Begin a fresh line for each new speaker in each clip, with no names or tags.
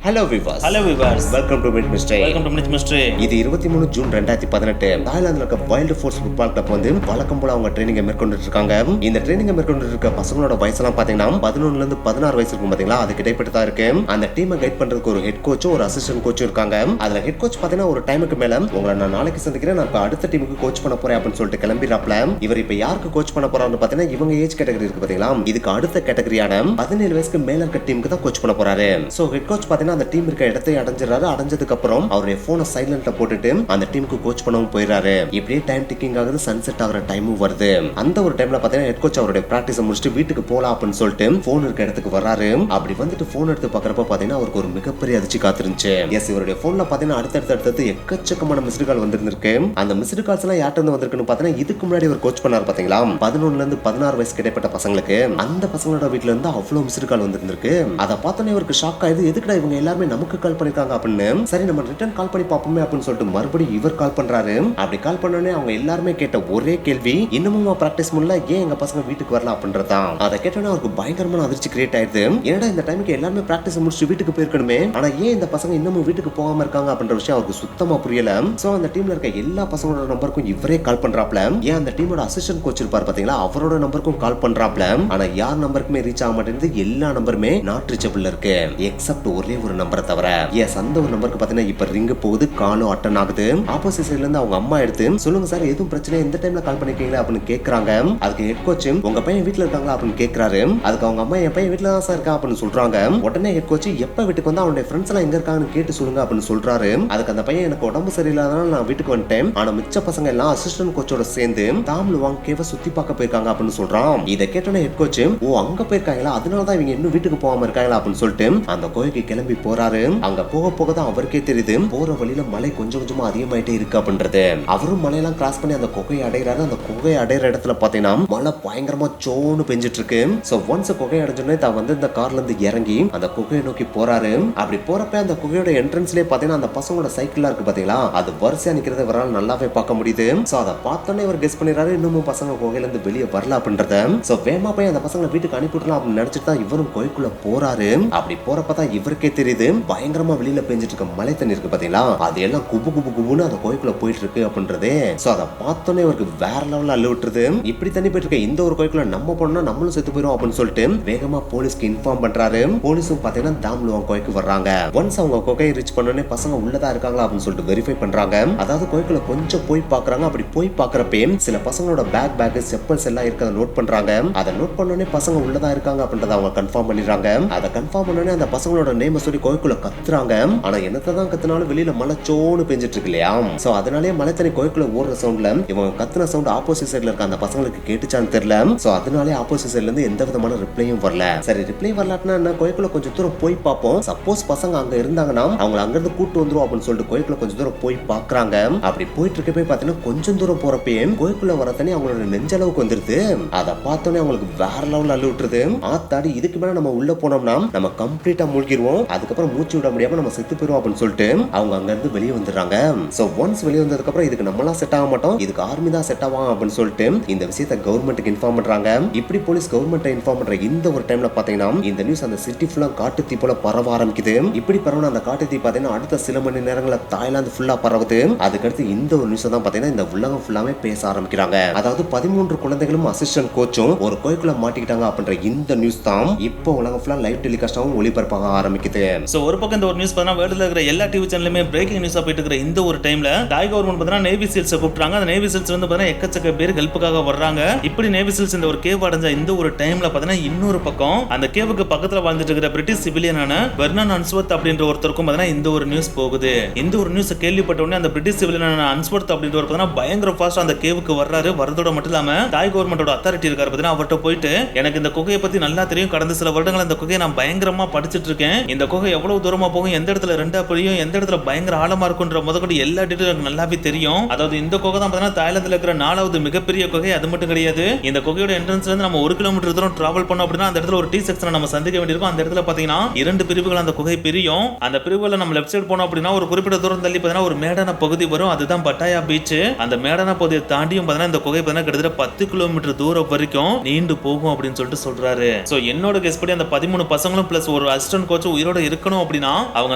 Hello Vilas.
Hello Vilas.
Welcome to mid mystery.
Welcome to mid mystery.
இது 23 June 2018 தாய்லாந்துல இருக்க wild force football club வந்து வழக்கம் போல அவங்க ட்ரைனிங்கை மேற்கொண்டு இருக்காங்க. இந்த ட்ரைனிங்கை மேற்கொண்டு இருக்க பசங்களோட வயசுலாம் பாத்தீங்கன்னா 11ல இருந்து 16 வயசு இருக்கும் பாத்தீங்களா, அதுக்கு இடைப்பட்டு தான் இருக்கு. அந்த டீமை கைட் பண்றதுக்கு ஒரு ஹெட் கோச்சும் ஒரு அசிஸ்டன்ட் கோச்சும் இருக்காங்க. அதுல ஹெட் கோச் பாத்தீங்கன்னா ஒரு டைமுக்கு மேல உங்களை நான் நாளைக்கு சந்திக்கிறேன், நான் அடுத்த டீமுக்கு கோச் பண்ண போறேன் அப்படின்னு சொல்லிட்டு கிளம்பிடுறாப்ல. இவர் இப்ப யாருக்கு கோச் பண்ண போறாருன்னு பாத்தீங்கன்னா இவங்க ஏஜ் கேட்டகரி இருக்கு பாத்தீங்களா, இதுக்கு அடுத்த கேட்டகரியான 17 வயசுக்கு மேல இருக்க டீமுக்கு தான் கோச் பண்ண போறாரு. சோ ஹெட் கோச் பாத்தீங்கன்னா அந்த டீம் இருக்க இடத்தை அடைஞ்சிடறாரு. அடைஞ்சதுக்கு அப்புறம் அவருடைய போனை சைலண்ட்ல போட்டுட்டு அந்த டீமுக்கு கோச் பண்ணவும் போயிடுறாரு. இப்படியே டைம் டிக்கிங் ஆகுது, சன்செட் ஆகிற டைமும் வருது. அந்த ஒரு டைம்ல பாத்தீங்கன்னா ஹெட் கோச் அவருடைய பிராக்டிஸ் முடிச்சுட்டு வீட்டுக்கு போலாம் அப்படின்னு சொல்லிட்டு போன் இருக்க இடத்துக்கு வர்றாரு. அப்படி வந்துட்டு போன் எடுத்து பாக்குறப்ப பாத்தீங்கன்னா அவருக்கு ஒரு மிகப்பெரிய அதிர்ச்சி காத்திருந்துச்சு. எஸ், இவருடைய போன்ல பாத்தீங்கன்னா அடுத்தடுத்து எக்கச்சக்கமான மிஸ்டு கால் வந்திருக்கு. அந்த மிஸ்டு கால்ஸ் எல்லாம் யார்ட்ட இருந்து வந்திருக்குன்னு பாத்தீங்கன்னா இதுக்கு முன்னாடி ஒரு கோச் பண்ணாரு பாத்தீங்களா, 11ல இருந்து 16 வயசுக்கு இடைப்பட்ட பசங்களுக்கு, அந்த பசங்களோட வீட்டுல இருந்து அவ்வளவு மிஸ்டு கால் வந்திருக்கு. அதை பார்த்தோன்னே இவருக்கு ஷாக் ஆயிடுது. எதுக்குடா இவங்க எல்லாருமே நமக்கு கால் பண்ணிருக்காங்க அப்படின்னு. சரி, நம்ம ரிட்டர்ன் கால் பண்ணி பாப்போமே அப்படின்னு சொல்லிட்டு மறுபடியும் இவர் கால் பண்றாரு. அப்படி கால் பண்ணோடனே அவங்க எல்லாருமே கேட்ட ஒரே கேள்வி, இன்னமும் பிராக்டிஸ் பண்ணல, ஏன் எங்க பசங்க வீட்டுக்கு வரல அப்படின்றதான். அதை கேட்டோன்னே அவருக்கு பயங்கரமான அதிர்ச்சி கிரியேட் ஆயிடுது. ஏன்னா இந்த டைமுக்கு எல்லாருமே பிராக்டிஸ் முடிச்சு வீட்டுக்கு போயிருக்கணுமே, ஆனா ஏன் இந்த பசங்க இன்னமும் வீட்டுக்கு போகாம இருக்காங்க அப்படின்ற விஷயம் அவருக்கு சுத்தமா புரியல. சோ அந்த டீம்ல இருக்க எல்லா பசங்களோட நம்பருக்கும் இவரே கால் பண்றாப்ல. ஏன் அந்த டீமோட அசிஸ்டன்ட் கோச் இருப்பார் பாத்தீங்களா, அவரோட நம்பருக்கும் கால் பண்றாப்ல. ஆனா யார் நம்பருக்குமே ரீச் ஆக மாட்டேங்குது. எல்லா நம்பருமே நாட் ரீச்சபிள் இருக்கு எக்ஸப்ட் ஒரே ஒரு நம்பரை தவிர. எஸ், அந்த ஒரு நம்பருக்கு பாத்தீங்கன்னா இப்ப ரிங் போகுது, காலும் அட்டன் ஆகுது. ஆப்போசிட் சைடுல இருந்து அவங்க அம்மா எடுத்து, சொல்லுங்க சார் எதுவும் பிரச்சனை, எந்த டைம்ல கால் பண்ணிருக்கீங்களா அப்படின்னு கேக்குறாங்க. அதுக்கு ஹெட் கோச் உங்க பையன் வீட்டுல இருக்காங்களா அப்படின்னு கேக்குறாரு. அதுக்கு அவங்க அம்மா என் பையன் வீட்டுல தான் சார் இருக்கா அப்படின்னு சொல்றாங்க. உடனே ஹெட் கோச் எப்ப வீட்டுக்கு வந்து அவனுடைய ஃப்ரெண்ட்ஸ் எல்லாம் எங்க இருக்காங்கன்னு கேட்டு சொல்லுங்க அப்படின்னு சொல்றாரு. அதுக்கு அந்த பையன் எனக்கு உடம்பு சரியில்லாதனால நான் வீட்டுக்கு வந்துட்டேன், ஆனா மிச்ச பசங்க எல்லாம் அசிஸ்டன்ட் கோச்சோட சேர்ந்து தாம்லுவாங் கேவ சுத்தி பார்க்க போயிருக்காங்க அப்படின்னு சொல்றான். இதை கேட்டோன்னே ஹெட் கோச் ஓ அங்க போயிருக்காங்களா, அதனாலதான் இவங்க இன்னும் வீட்டுக்கு போகாம இருக்காங்களா அப்படின்னு சொல்லிட்டு அந்த கோயிலுக்கு கிளம்பி போறாரு. அங்க போக போக தான் அவருக்கே தெரியுது போற வழியில மழை கொஞ்சம் கொஞ்சமா அதிகமாயிட்டே இருக்கு அப்படின்றது. அவரும் மலையெல்லாம் கிராஸ் பண்ணி அந்த குகையை அடைகிறாரு. அந்த குகையை அடைகிற இடத்துல பாத்தீங்கன்னா மழை பயங்கரமா சோன்னு பெஞ்சிட்டு இருக்கு. சோ ஒன்ஸ் குகையை அடைஞ்சோடனே தான் வந்து இந்த கார்ல இருந்து இறங்கி அந்த குகையை நோக்கி போறாரு. அப்படி போறப்ப அந்த குகையோட என்ட்ரன்ஸ்லயே பாத்தீங்கன்னா அந்த பசங்களோட சைக்கிளா இருக்கு பாத்தீங்களா, அது வரிசையா நிக்கிறத இவரால் நல்லாவே பார்க்க முடியுது. சோ அதை பார்த்தோன்னே இவர் கெஸ் பண்ணிடுறாரு, இன்னமும் பசங்க குகையில இருந்து வெளியே வரல அப்படின்றத. சோ வேமா போய் அந்த பசங்களை வீட்டுக்கு அனுப்பிவிடலாம் அப்படின்னு நினைச்சிட்டு தான் இவரும் கோயிலுக்குள்ள போறாரு. அப்படி போறப்பதான் இவருக்கே தெரியுது பயங்கரமா வெளியில பெஞ்சிட்டு இருக்க மழை தண்ணி இருக்கு பாத்தீங்களா, அது எல்லாம் குபு குபு குபுன்னு அந்த கோயிலுக்குள்ள போயிட்டு இருக்கு அப்படின்றதே. சோ அதை பார்த்தோன்னே இவருக்கு வேற லெவல்ல அள்ளி விட்டுருது. இப்படி தண்ணி போயிட்டு இருக்க இந்த ஒரு கோயிலுக்குள்ள நம்ம போனோம்னா நம்மளும் செத்து போயிடும் அப்படின்னு சொல்லிட்டு வேகமா போலீஸ்க்கு இன்ஃபார்ம் பண்றாரு. போலீஸும் பாத்தீங்கன்னா தாம்லுவாங் கோயிலுக்கு வர்றாங்க. ஒன்ஸ் அவங்க கோகையை ரீச் பண்ணோடனே பசங்க உள்ளதா இருக்காங்களா அப்படின்னு சொல்லிட்டு வெரிஃபை பண்றாங்க. அதாவது கோயிலுக்குள்ள கொஞ்சம் போய் பாக்குறாங்க. அப்படி போய் பாக்குறப்ப சில பசங்களோட பேக் செப்பல்ஸ் எல்லாம் இருக்கிறத நோட் பண்றாங்க. அதை நோட் பண்ணோடனே பசங்க உள்ளதா இருக்காங்க அப்படின்றத அவங்க கன்ஃபார்ம் பண்ணிடுறாங்க. அதை கன்ஃபார்ம் பண்ணோடனே அந்த பசங்களோட நேம சொல்லி கோயிலுக்குள்ள கத்துறாங்க. ஆனா என்னத்தான் கத்துனாலும் வெளியில மழை சோன்னு பெஞ்சிட்டு இருக்கு இல்லையா, சோ அதனாலே மழை தண்ணி கோயிலுக்குள்ள ஓடுற சவுண்ட்ல இவங்க கத்துன சவுண்ட் ஆப்போசிட் சைடுல இருக்க அந்த பசங்களுக்கு கேட்டுச்சான்னு தெரியல. சோ அதனாலே ஆப்போசிட் சைடுல இருந்து எந்த விதமான ரிப்ளையும் வரல. சரி, ரிப்ளை வரலாட்டினா என்ன, கோயிலுக்குள்ள கொஞ்சம் தூரம் போய் பார்ப்போம், சப்போஸ் பசங்க அங்க இருந்தாங்கன்னா அவங்களை அங்க இருந்து கூட்டு வந்துரும் அப்படின்னு சொல்லிட்டு கோயிலுக்குள்ள கொஞ்சம் தூரம் போய் பாக்குறாங்க. அப்படி போயிட்டு இருக்க போய் பாத்தீங்கன்னா கொஞ்சம் தூரம் போறப்பே கோயிலுக்குள்ள வர தண்ணி அவங்களோட நெஞ்சளவுக்கு வந்துருது. அதை பார்த்தோன்னே அவங்களுக்கு வேற லெவல்ல அள்ளி விட்டுருது. ஆத்தாடி, இதுக்கு மேல நம்ம உள்ள போனோம்னா நம்ம கம்ப்ளீட்டா மூழ்கிடுவோம், அதுக்கப்புறம் மூச்சு விட முடியாம நம்ம செத்து போயிடும் அப்படின்னு சொல்லிட்டு அவங்க அங்க இருந்து வெளியே வந்துடுறாங்க. சோ ஒன்ஸ் வெளியே வந்ததுக்கு அப்புறம் இதுக்கு நம்மளாம் செட் ஆக மாட்டோம், இதுக்கு ஆர்மி தான் செட் ஆகும் அப்படின்னு சொல்லிட்டு இந்த விஷயத்தை கவர்மெண்ட்டுக்கு இன்ஃபார்ம் பண்றாங்க. இப்படி போலீஸ் கவர்மெண்ட்டை இன்ஃபார்ம் பண்ற இந்த ஒரு டைம்ல பாத்தீங்கன்னா இந்த நியூஸ் அந்த சிட்டி ஃபுல்லா காட்டு தீ போல பரவ ஆரம்பிக்குது. இப்படி பரவன அந்த காட்டு தீ பாத்தீங்கன்னா அடுத்த சில மணி நேரங்கள தாய்லாந்து ஃபுல்லா பரவுது. அதுக்கடுத்து இந்த ஒரு நியூஸ் தான் பாத்தீங்கன்னா இந்த உலகம் ஃபுல்லாவே பேச ஆரம்பிக்கிறாங்க. அதாவது 13 குழந்தைகளும் அசிஸ்டன்ட் கோச்சும் ஒரு கோயிலுக்குள்ள மாட்டிக்கிட்டாங்க அப்படின்ற இந்த நியூஸ் தான் இப்போ உலகம் ஃபுல்லா லைவ் டெலிகாஸ்டாவும் ஒளிபரப்பாக ஆரம்பிக்குது.
சோ ஒரு பக்கம் இந்த ஒரு நியூஸ் பார்த்தா வேர்ல்ட்ல இருக்கிற எல்லா டிவி சேனலுமே பிரேக்கிங் நியூஸா போயிட்டு இருக்கிற இந்த ஒரு டைம்ல தாய் கவர்மெண்ட் பார்த்தா நேவி சீல்ஸ் கூப்பிட்டாங்க. அந்த நேவி சீல்ஸ் வந்து பார்த்தா எக்கச்சக்க பேர் ஹெல்ப்புக்காக வர்றாங்க. இப்படி நேவி சீல்ஸ் இந்த ஒரு கேவ் அடைஞ்ச இந்த ஒரு டைம்ல பார்த்தா இன்னொரு பக்கம் அந்த கேவுக்கு பக்கத்துல வாழ்ந்துட்டு இருக்கிற பிரிட்டிஷ் சிவிலியனான வெர்னான் அன்ஸ்வர்த் அப்படின்ற ஒருத்தருக்கும் பார்த்தா இந்த ஒரு நியூஸ் போகுது. இந்த ஒரு நியூஸ் கேள்விப்பட்ட உடனே அந்த பிரிட்டிஷ் சிவிலியனான அன்ஸ்வர்த் அப்படின்ற ஒரு பார்த்தா பயங்கர ஃபாஸ்ட் அந்த கேவுக்கு வர்றாரு. வரதோட மட்டும் இல்லாம தாய் கவர்மெண்டோட அத்தாரிட்டி இருக்காரு பார்த்தா அவர்கிட்ட போயிட்டு எனக்கு இந்த குகையை பத்தி நல்லா தெரியும், கடந்த சில வருடங்கள் இந்த குகையை நான் பயங்கரமா படிச்சிட்டு இருக்கேன், இந்த குகை எவ்வளவு தூரமா போகும், எந்த இடத்துல ரெண்டா புரியும், எந்த இடத்துல பயங்கர ஆழமா இருக்குன்ற முதற்கொண்டு எல்லா டீடைலும் எனக்கு நல்லாவே தெரியும். அதாவது இந்த குகை தான் பார்த்தீங்கன்னா தாய்லாந்துல இருக்கிற 4வது மிகப்பெரிய குகை. அது மட்டும் கிடையாது, இந்த குகையோட என்ட்ரன்ஸ்ல இருந்து நம்ம 1 கிலோமீட்டர் தூரம் டிராவல் பண்ணோம் அப்படின்னா அந்த இடத்துல ஒரு டி செக்ஷனை நம்ம சந்திக்க வேண்டியிருக்கும். அந்த இடத்துல பாத்தீங்கன்னா 2 பிரிவுகள் அந்த குகை பிரியும். அந்த பிரிவுல நம்ம லெஃப்ட் சைடு போனோம் அப்படின்னா ஒரு குறிப்பிட்ட தூரம் தள்ளி பார்த்தீங்கன்னா ஒரு மேடான பகுதி வரும். அதுதான் பட்டாயா பீச். அந்த மேடான பகுதியை தாண்டியும் பார்த்தீங்கன்னா இந்த குகை பார்த்தீங்கன்னா கிட்டத்தட்ட 10 கிலோமீட்டர் தூரம் வரைக்கும் நீண்டு போகும் அப்படின்னு சொல்லிட்டு சொல்றாரு. சோ என்னோட கெஸ் படி அந்த 13 பசங்களும் பிளஸ் ஒரு அசிஸ்டன்ட் கோச் உயிரோட இருக்கணும் அப்படின்னா அவங்க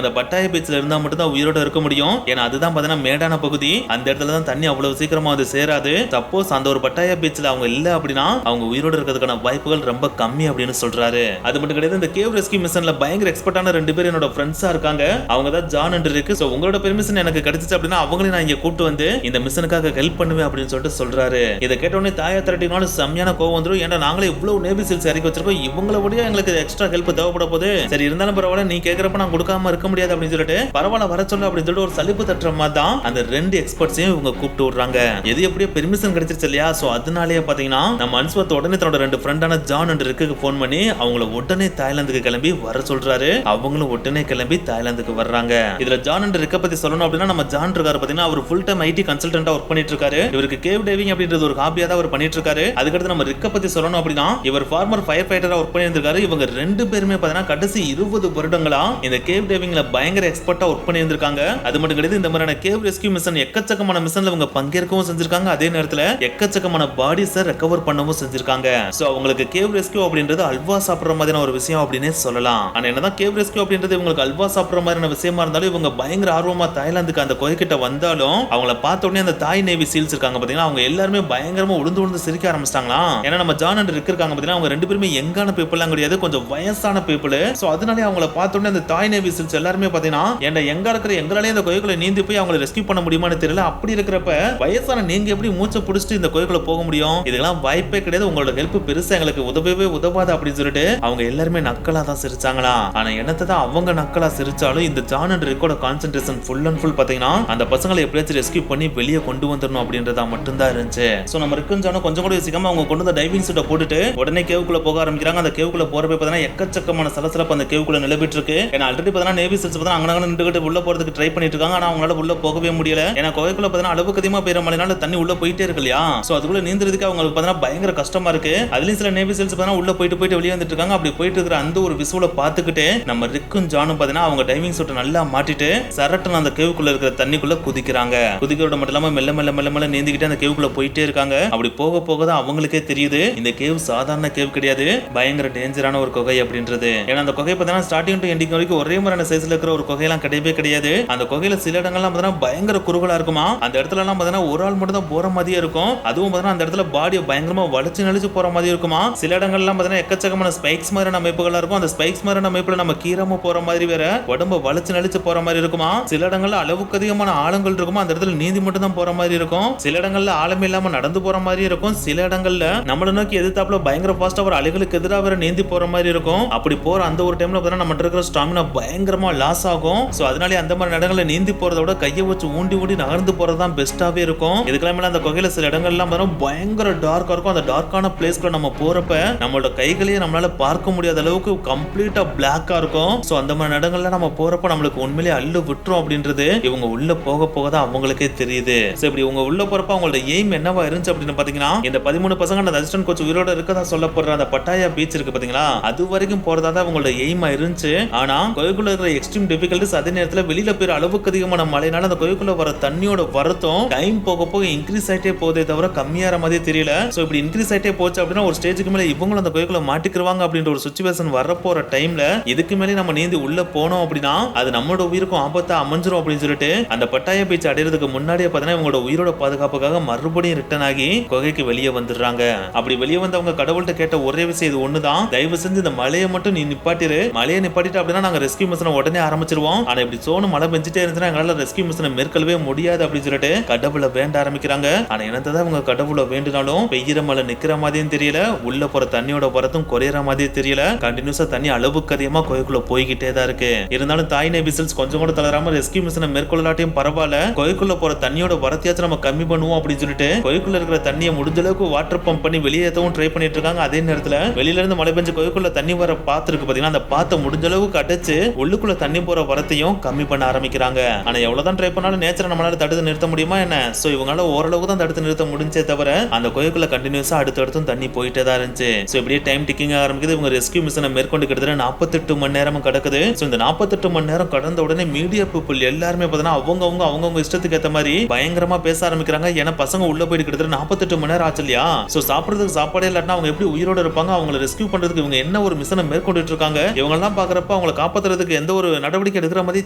அந்த பட்டாய பீச்ல இருந்தா மட்டும் தான் உயிரோட இருக்க முடியும். ஏன்னா அதுதான் பாத்தீங்கன்னா மேடான பகுதி. அந்த இடத்துல தான் தண்ணி அவ்வளவு சீக்கிரமா அது சேராது. சப்போஸ் அந்த ஒரு பட்டாய பீச்ல அவங்க இல்ல அப்படின்னா அவங்க உயிரோட இருக்கிறதுக்கான வாய்ப்புகள் ரொம்ப கம்மி அப்படின்னு சொல்றாரு. அது மட்டும் கிடையாது, இந்த கேவ் ரெஸ்கியூ மிஷன்ல பயங்கர எக்ஸ்பர்ட்டான 2 பேர் என்னோட ஃப்ரெண்ட்ஸா இருக்காங்க. அவங்க தான் ஜான் அண்ட் ரிக். சோ உங்களோட பெர்மிஷன் எனக்கு கிடைச்சிச்சு அப்படின்னா அவங்களே நான் இங்க கூட்டு வந்து இந்த மிஷனுக்காக ஹெல்ப் பண்ணுவேன் அப்படின்னு சொல்லிட்டு சொல்றாரு. இதை கேட்ட உடனே தாயா திரட்டினாலும் செம்மையான கோவம் வந்துடும். ஏன்னா நாங்களே இவ்வளவு நேவி சீல்ஸ் இறக்கி வச்சிருக்கோம், இவங்கள விட எங்களுக்கு எக்ஸ்ட்ரா ஹெல்ப் தேவைப்பட போது. சரி இருந்தாலும் பரவாயில்ல, நீ கேக்குறப்ப நான் கொடுக்காம இருக்க முடியாது அப்படின்னு சொல்லிட்டு பரவாயில்ல வர சொல்ல அப்படின்னு சொல்லிட்டு ஒரு சலிப்பு தட்டுற மாதிரி தான் அந்த 2 எக்ஸ்பர்ட்ஸையும் இவங்க கூப்பிட்டு விடுறாங்க. எது எப்படியோ பெர்மிஷன் கிடைச்சிருச்சு இல்லையா? சோ அதனாலேயே பாத்தீங்கன்னா நம்ம அன்ஸ்வத் உடனே தன்னோட 2 ஃப்ரெண்டான ஜான் அண்ட் ரிக்கு போன் பண்ணி அவங்கள உடனே தாய்லாந்துக்கு கிளம்பி வர சொல்றாரு. அவங்களும் உடனே கிளம்பி தாய்லாந்துக்கு வர்றாங்க. இதுல ஜான் அண்ட் ரிக்க பத்தி சொல்லணும் அப்படின்னா நம்ம ஜான் இருக்காரு பாத்தீங்கன்னா அவர் ஃபுல் டைம் ஐடி கன்சல்டன்டா ஒர்க் பண்ணிட்டு இருக்காரு. இவருக்கு கேவ் டைவிங் அப்படின்றது ஒரு ஹாபியா தான் அவர் பண்ணிட்டு இருக்காரு. அதுக்கடுத்து நம்ம ரிக்க பத்தி சொல்லணும் அப்படின்னா இவர் ஃபார்மர் ஃபயர் ஃபைட்டரா ஒர்க் பண்ணியிருந்திருக்காரு. இவங்க 2 பேருமே பாத்தீங்கன்னா கடைசி 20 வருடங்களா இந்த கேவ் டைவிங்ல பயங்கர எக்ஸ்பர்ட்டா ஒர்க் பண்ணியிருந்திருக்காங்க. அது மட்டும் கிடையாது, இந்த மாதிரியான கேவ் ரெஸ்கியூ மிஷன் எக்கச்சக்கமான மிஷன்ல இவங்க பங்கேற்கவும் செஞ்சிருக்காங்க. அதே நேரத்துல எக்கச்சக்கமான பாடிஸை ரெக்கவர் பண்ணவும் செஞ்சிருக்காங்க. சோ அவங்களுக்கு கேவ் ரெஸ்கியூ அப்படின்றது அல்வா சாப்பிடுற மாதிரியான ஒரு விஷயம் அப்படின்னே சொல்லலாம். ஆனா என்னதான் கேவ் ரெஸ்கியூ அப்படின்றது இவங்களுக்கு அல்வா சாப்பிடுற மாதிரியான விஷயமா இருந்தாலும் இவங்க பயங்கர ஆர்வமா தாய்லாந்துக்கு அந்த கோயிக்கிட்ட வந்தாலும் அவங்கள பார்த்த உடனே அந்த தாய் நேவி சீல்ஸ் இருக்காங்க பாத்தீங்கன்னா அவங்க எல்லாருமே பயங்கரமா உளுந்து சிரிக்க ஆரம்பிச்சிட்டாங்களா. ஏன்னா நம்ம ஜான் அண்ட் ரிக் இருக்காங்க பாத்தீங்கன்னா அவங்க 2 பேருமே யங்கான பீப்புள்லாம் கிடையாது, கொஞ்சம் வயசான பீப்புள். சோ அதனாலே அவங்கள பார்த்த உடனே அந்த தாய் நேவி சீல்ஸ் எல்லாருமே பாத்தீங்கன்னா ஏன்டா எங்க இருக்கிற எங்களாலே இந்த கோயிலுக்குள்ள நீந்தி போய் அவங்களை ரெஸ்கியூ பண்ண முடியுமான்னு தெரியல. அப்படி இருக்கிறப்ப வயசான நீங்க எப்படி மூச்சை பிடிச்சிட்டு இந்த கோயிலுக்குள்ள போக முடியும்? இதெல்லாம் வாய்ப்பே கிடையாது, உங்களோட ஹெல்ப் பெருசா எங்களுக்கு உதவவே உதவாது அப்படின்னு சொல்லிட்டு அவங்க எல்லாருமே நக்கலா தான் சிரிச்சாங்களா. ஆனா என்னத்தை தான் அவங்க நக்கலா சிரிச்சாலும் இந்த ஜான் அண்ட் ரிக்கோட கான்சென்ட்ரேஷன் ஃபுல் அண்ட் ஃபுல் பாத்தீங்கன்னா அந்த பசங்களை எப்படியாச்சும் ரெஸ்கியூ பண்ணி வெளியே கொண்டு வந்துடணும் அப்படின்றதா மட்டும்தான் இருந்துச்சு. சோ நம்ம ரிக்கும் ஜானும் கொஞ்சம் கூட யோசிக்காம அவங்க கொண்டு வந்த டைவிங் சூட்டை போட்டுட்டு உடனே கேவுக்குள்ள போக ஆரம்பிக்கிறாங்க. அந்த கேவுக்குள்ள போறப்ப பாத்தீங்கன்னா எக்கச்சக்கமான சலசலப்பு அந்த கேவுக்குள்ள நிலவிட்டு இருக்கு. ஏன்னா ஆல்ரெடி பாத்தீங்கன்னா நேவி சீல்ஸ் பாத்தீங்கன்னா அங்க நின்னுட்டு உள்ள போறதுக்கு ட்ரை பண்ணிட்டு இருக்காங்க. ஆனா அவங்களால உள்ள போகவே முடியல. ஏன்னா கோயிலுக்குள்ள பாத்தீங்கன்னா அளவுக்கு அதிகமா பெய்யற மழைனால தண்ணி உள்ள போயிட்டே இருக்கு இல்லையா? சோ அதுக்குள்ள நீந்துறதுக்கு அவங்களுக்கு பாத்தீங்கன்னா பயங்கர கஷ்டமா இருக்கு. அதுலயும் சில நேவி சீல்ஸ் பாத்தீங்கன்னா உள்ள போயிட்டு வெளியே வந்துட்டு இருக்காங்க. அப்படி போயிட்டு இருக்கிற அந்த ஒரு விசுவலை பார்த்துக்கிட்டு நம்ம ரிக்கும் ஜானும் பாத்தீங்கன்னா அவங்க டைவிங் சூட்டை நல்லா மாட்டிட்டு சரட்டுன்னு அந்த கேவுக்குள்ள இருக்கிற தண்ணிக்குள்ள குதிக்கிறாங்க. குதிக்கிறோட மட்டும் இல்லாம மெல்ல மெல்ல மெல்ல மெல்ல நீந்திக்கிட்டு அந்த கேவுக்குள்ள போயிட்டே இருக்காங்க. அப்படி போக போக தான் அவங்களுக்கே தெரியுது இந்த கேவ் சாதாரண கேவ் கிடையாது, பயங்கர டேஞ்சரான ஒரு குகை அப்படின்றது. ஏன்னா அந்த குகை பார்த்தீங்கன்னா ஸ்டார்டிங் டு எண்டிங் வரைக்கும் ஒரே மாதிரியான சைஸ்ல இருக்கிற ஒரு குகையெல்லாம் கிடையவே கிடையாது. அந்த குகையில சில இடங்கள்லாம் பார்த்தீங்கன்னா பயங்கர குறுகலா இருக்குமா. அந்த இடத்துல எல்லாம் பார்த்தீங்கன்னா ஒரு ஆள் மட்டும் தான் போற மாதிரியே இருக்கும். அதுவும் பார்த்தீங்கன்னா அந்த இடத்துல பாடியை பயங்கரமா வளைச்சு நெளிச்சு போற மாதிரி இருக்குமா. சில இடங்கள்லாம் பார்த்தீங்கன்னா எக்கச்சக்கமான ஸ்பைக்ஸ் மாதிரியான அமைப்புகளா இருக்கும். அந்த ஸ்பைக்ஸ் மாதிரியான அமைப்புல நம்ம கீரமா போற மாதிரி வேற உடம்ப வளைச்சு நெளிச்சு போற மாதிரி இருக்குமா. சில இடங்கள்ல அளவுக்கு அதிகமான ஆழங்கள் இருக்குமா, அந்த இடத்துல நீந்தி மட்டும் தான் போற மாதிரி இருக்கும். சில இடங்கள்ல ஆழமே இல்லாம நடந்து போற மாதிரி இருக்கும். சில இடங்கள்ல நம்மள நோக்கி எதிர்த்தாப்புல பயங்கர ஃபாஸ்டா ஒரு அலைகளுக்கு எதிராக வேற நீந்தி போற மாதிரி இருக்கும். அப்படி போற அந்த ஒரு டைம்ல பார்த்தா நம்ம இருக்கிற ஸ்டாமினா பயங்கரமா லாஸ் ஆகும். சோ அதனால அந்த மாதிரி இடங்கள்ல நீந்தி போறத விட கையை வச்சு ஊண்டி நகர்ந்து போறது தான் பெஸ்டாவே இருக்கும். இதுக்கெல்லாம் அந்த குகையில சில இடங்கள்லாம் பயங்கர டார்க்கா இருக்கும். அந்த டார்க்கான பிளேஸ்க்குள்ள நம்ம போறப்ப நம்மளோட கைகளையே நம்மளால பார்க்க முடியாத அளவுக்கு கம்ப்ளீட்டா பிளாக்கா இருக்கும். சோ அந்த மாதிரி இடங்கள்ல நம்ம போறப்ப நம்மளுக்கு உண்மையிலேயே அள்ளு விட்டுரும் அப்படின்றது இவங்க உள்ள போக போக தான் அவங்களுக்கே தெரியுது. சோ இப்படி இவங்க உள்ள போறப்ப அவங்களோட எய்ம் என்னவா இருந்துச்சு அப்படின்னு பாத்தீங்கன்னா இந்த 13 பசங்க அந்த அசிஸ்டன்ட் கோச் உயிரோட இருக்கதா சொல்லப்படுற அந்த பட்டாயா பீச் இருக்கு பாத்தீங்களா, அது வரைக்கும் போறதா தான் அவங்களோட எய்மா இருந்துச்சு. ஆனா கோயிலுக்குள்ள இருக்கிற எக்ஸ்ட்ரீம் டிஃபிகல்டிஸ் அதே நேரத்துல வெளியில போய் அளவுக்கு அதிகமான மழைனால அந்த கோயிலுக்குள்ள வர தண்ணியோட வரத்தும் டைம் போக போக இன்க்ரீஸ் ஆயிட்டே போதே தவிர கம்மியாற மாதிரி தெரியல. சோ இப்படி இன்க்ரீஸ் ஆயிட்டே போச்சு அப்படின்னா ஒரு ஸ்டேஜுக்கு மேல இவங்களும் அந்த கோயிலுக்குள்ள மாட்டிக்குவாங்க அப்படின்ற ஒரு சிச்சுவேஷன் வரப்போற டைம்ல இதுக்கு மேலே நம்ம நீந்தி உள்ள போனோம் அப்படின்னா அது நம்மளோட உயிருக்கும் ஆபத்தா அமைஞ்சிரும் அப்படின்னு சொல்லிட்டு அந்த பட்டாயா பீச் அடையிறதுக்கு முன்னாடியே பாத்தீங்கன்னா இவங்களோட உயிரோட பாதுகாப்புக்காக மறுபடியும் ரிட்டர்ன் ஆகி குகைக்கு வெளியே வந்துடுறாங்க. அப்படி வெளியே வந்து அவங்க கடவுள்கிட்ட கேட்ட ஒரே விஷயம் இது ஒண்ணுதான், தயவு செஞ்சு இந்த மழையை மட்டும் நீ நிப்பாட்டிரு, மழையை நிப்பாட்டிட்டு அப்படின்னா நாங்க ரெஸ்கியூ மிஷனை உடனே ஆரம்பிச்சிருவோம். ஆனா இப்படி சோனு மழை பெஞ்சிட்டே இருந்துச்சுன்னா எங்களால ரெஸ்கியூ மிஷனை மேற்கொள்ளவே முடியாது அப்படின்னு சொல்லிட்டு கடவுளை வேண்ட ஆரம்பிக்கிறாங்க. ஆனா என்னதான் அவங்க கடவுளை வேண்டினாலும் பெய்யற மழை நிக்கிற மாதிரியும் தெரியல, உள்ள போற தண்ணியோட வரத்தும் குறையற மாதிரியும் தெரியல. கண்டினியூஸா தண்ணி அளவுக்கு அதிகமா கோயிலுக்குள்ள போய்கிட்டே தான் இருக்கு. இருந்தாலும் தாய் நேவி சீல்ஸ் கொஞ்சம் கூட தளராம ரெஸ்கியூ மிஷனை மேற்கொள்ளலாட்டியும் பரவாயில்ல, கோயிலுக்குள்ள போற தண்ணியோட வரத்தையாச்சும் நம்ம கம்மி பண்ணுவோம் அப்படின்னு சொல்லிட்டு கோயிலுக்குள்ள இருக்கிற தண்ணியை முடிஞ்ச அளவுக்கு வாட்டர் பம்ப் பண்ணி வெளியேற்றவும் ட்ரை பண்ணிட்டு இருக்காங்க. அதே நேரத்துல வெளியில இருந்து மழை பெஞ்சு கோயிலுக்குள்ள தண்ணி வர பாத்து இருக்கு பாத்தீங்கன்னா, அந்த பாத்தை முடிஞ்ச அளவுக்கு அடைச்சு உள்ளுக்குள்ள தண்ணி போற வரத்தையும் கம்மி பண்ண ஆரம்பிக்கிறாங்க. ஆனா எவ்வளவுதான் ட்ரை பண்ணாலும் நேச்சரை நம்மளால தடுத்து நிறுத்த முடியுமா என்ன? சோ இவங்களால ஓரளவுக்கு தான் தடுத்து நிறுத்த முடிஞ்சே தவிர அந்த கோயிலுக்குள்ள கண்டினியூஸா அடுத்தடுத்தும் தண்ணி போயிட்டே தான் இருந்துச்சு. சோ இப்படியே டைம் டிக்கிங் ஆரம்பிக்குது. இவங்க ரெஸ்கியூ மிஷனை மேற்கொண்டு கிட்டத்தட்ட 48 மணி நேரமும் கிடக்குது. சோ இந்த 48 மணி நேரம் கடந்த உடனே மீடியா பீப்புள் எல்லாருமே பாத்தீங்கன்னா அவங்கவுங்க இஷ்டத்துக்கு ஏத்த மாதிரி பயங்கரமா பேச ஆரம்பிக்கிறாங்க. ஏன்னா பசங்க உள்ள போயிட்டு கிட்டத்தட்ட 48 மணி நேரம் ஆச்சு இல்லையா? சோ சாப்பிடுறதுக்கு சாப்பாடே இல்லாட்டினா அவங்க எப்படி உயிரோட இருப்பாங்க? அவங்களை ரெஸ்கியூ பண்றதுக்கு இவங்க என்ன ஒரு மிஷனை மேற்கொண்டு இருக்காங்க? இவங்க எல்லாம் பாக்குறப்ப அவங்க அவங்களை காப்பாத்துறதுக்கு எந்த ஒரு நடவடிக்கை எடுக்கிற மாதிரி